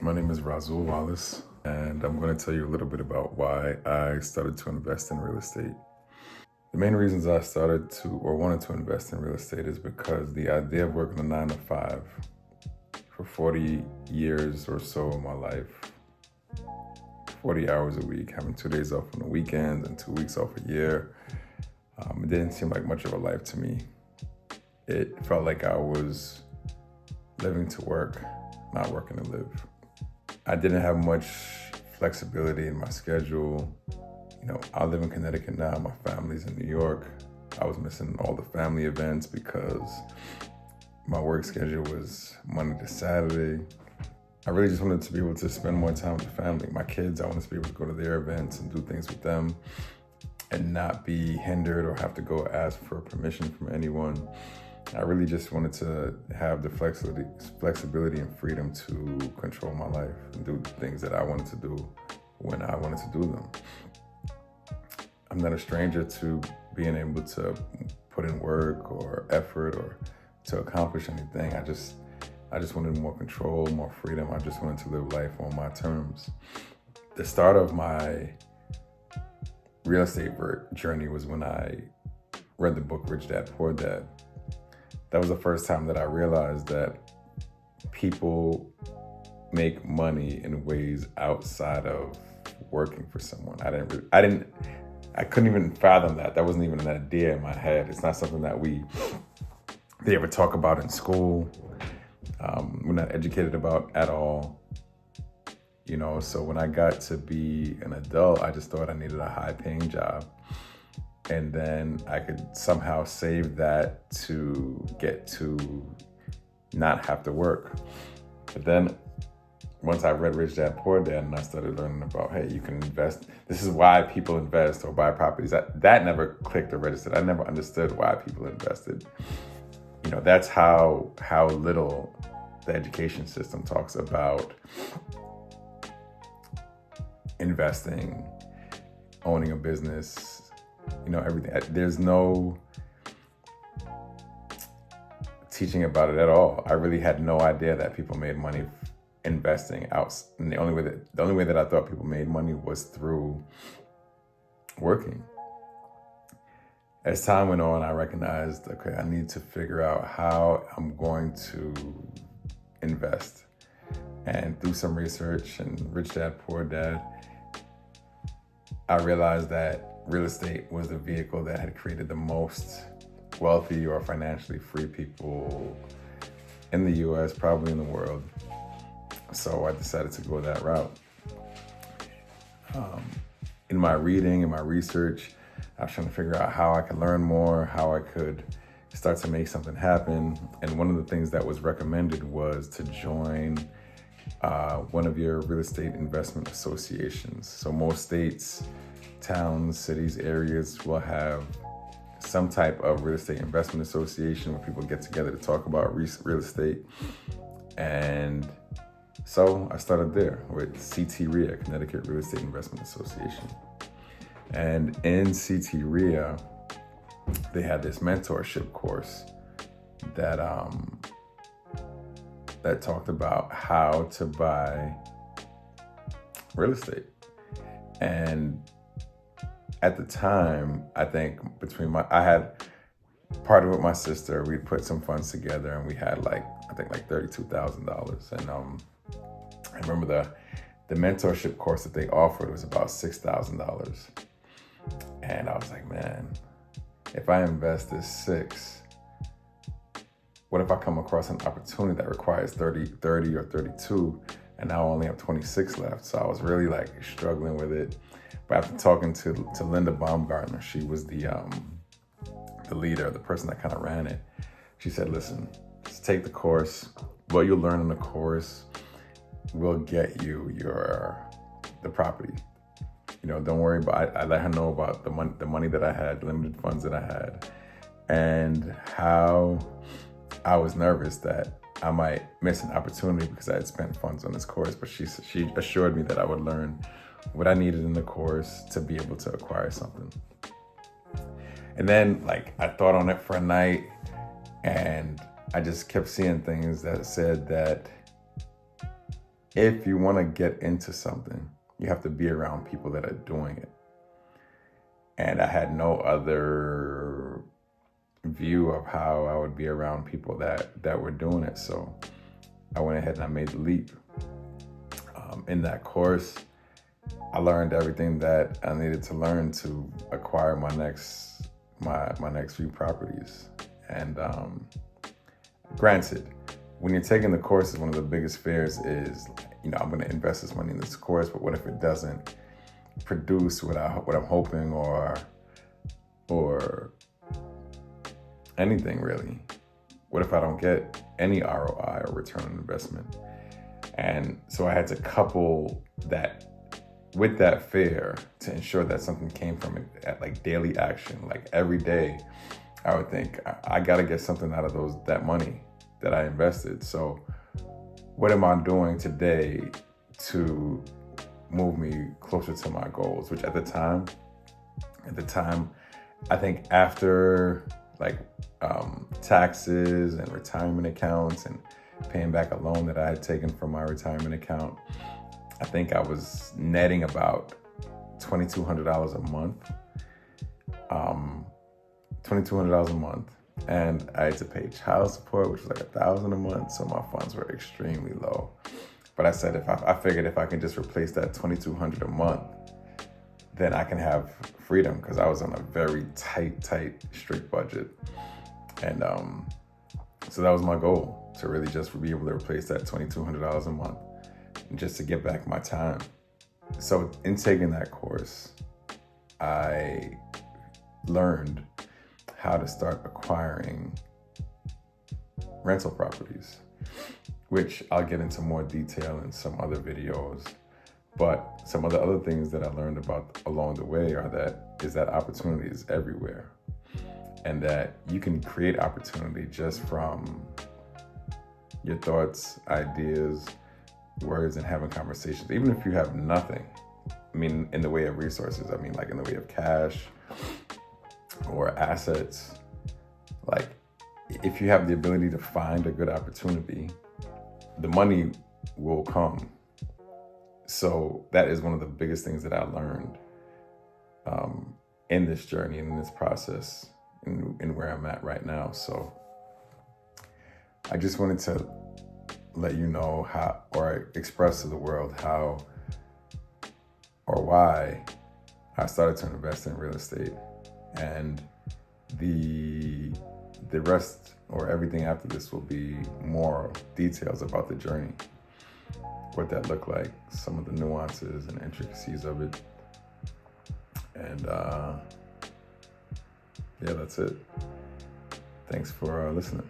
My name is Razul Wallace, and I'm going to tell you a little bit about why I started to invest in real estate. The main reasons I started to or wanted to invest in real estate is because the idea of working a 9 to 5 for 40 years or so of my life, 40 hours a week, having 2 days off on the weekends and 2 weeks off a year, it didn't seem like much of a life to me. It felt like I was living to work, not working to live. I didn't have much flexibility in my schedule. I live in Connecticut now. My family's in New York. I was missing all the family events because my work schedule was Monday to Saturday. I really just wanted to be able to spend more time with the family. My kids, I wanted to be able to go to their events and do things with them and not be hindered or have to go ask for permission from anyone. I really just wanted to have the flexibility and freedom to control my life and do the things that I wanted to do when I wanted to do them. I'm not a stranger to being able to put in work or effort or to accomplish anything. I just wanted more control, more freedom. I just wanted to live life on my terms. The start of my real estate journey was when I read the book Rich Dad Poor Dad. That was the first time that I realized that people make money in ways outside of working for someone. I couldn't even fathom that. That wasn't even an idea in my head. It's not something that they ever talk about in school. We're not educated about at all. So when I got to be an adult, I just thought I needed a high-paying job. And then I could somehow save that to get to not have to work. But then once I read Rich Dad Poor Dad and I started learning about, hey, you can invest. This is why people invest or buy properties. That never clicked or registered. I never understood why people invested. That's how little the education system talks about investing, owning a business, everything. There's no teaching about it at all. I really had no idea that people made money investing out. And the only way that I thought people made money was through working. As time went on, I recognized, okay, I need to figure out how I'm going to invest. And through some research and Rich Dad Poor Dad, I realized that real estate was the vehicle that had created the most wealthy or financially free people in the US, probably in the world. So I decided to go that route. In my reading, in my research, I was trying to figure out how I could learn more, how I could start to make something happen. And one of the things that was recommended was to join one of your real estate investment associations. So most states, towns, cities, areas will have some type of real estate investment association where people get together to talk about real estate. And so I started there with CT-REIA, Connecticut Real Estate Investment Association. And in CT-REIA, they had this mentorship course that talked about how to buy real estate. And at the time, I think I had partnered with my sister. We put some funds together and we had like $32,000. And I remember the mentorship course that they offered was about $6,000. And I was like, man, if I invest this $6,000, what if I come across an opportunity that requires 30 or 32, and now I only have 26 left? So I was really like struggling with it. But after talking to Linda Baumgartner, she was the leader, the person that kind of ran it. She said, listen, just take the course. What you'll learn in the course will get you the property. Don't worry about. I let her know about the money that I had, limited funds that I had, and how I was nervous that I might miss an opportunity because I had spent funds on this course. But she assured me that I would learn what I needed in the course to be able to acquire something. And then I thought on it for a night, and I just kept seeing things that said that if you want to get into something, you have to be around people that are doing it. And I had no other view of how I would be around people that were doing it. So I went ahead and I made the leap. In that course, I learned everything that I needed to learn to acquire my next few properties. And granted, when you're taking the courses, one of the biggest fears is, I'm going to invest this money in this course, but what if it doesn't produce what I'm hoping or anything really? What if I don't get any ROI or return on investment? And so I had to couple that with that fear to ensure that something came from it at like daily action. Like every day I would think, I got to get something out of that money that I invested. So what am I doing today to move me closer to my goals? Which at the time, I think after taxes and retirement accounts and paying back a loan that I had taken from my retirement account, I think I was netting about $2,200 a month. $2,200 a month. And I had to pay child support, which was like $1,000 a month. So my funds were extremely low. But I said, I figured if I can just replace that $2,200 a month, then I can have freedom, because I was on a very tight, strict budget. And so that was my goal, to really just be able to replace that $2,200 a month, and just to get back my time. So in taking that course, I learned how to start acquiring rental properties, which I'll get into more detail in some other videos. But some of the other things that I learned about along the way is that opportunity is everywhere, and that you can create opportunity just from your thoughts, ideas, words, and having conversations. Even if you have nothing, in the way of resources, like in the way of cash or assets, like if you have the ability to find a good opportunity, the money will come. So that is one of the biggest things that I learned in this journey and in this process and where I'm at right now. So I just wanted to let you know how, or express to the world how or why I started to invest in real estate. And the rest, or everything after this, will be more details about the journey, what that looked like, some of the nuances and intricacies of it. And yeah, that's it. Thanks for listening.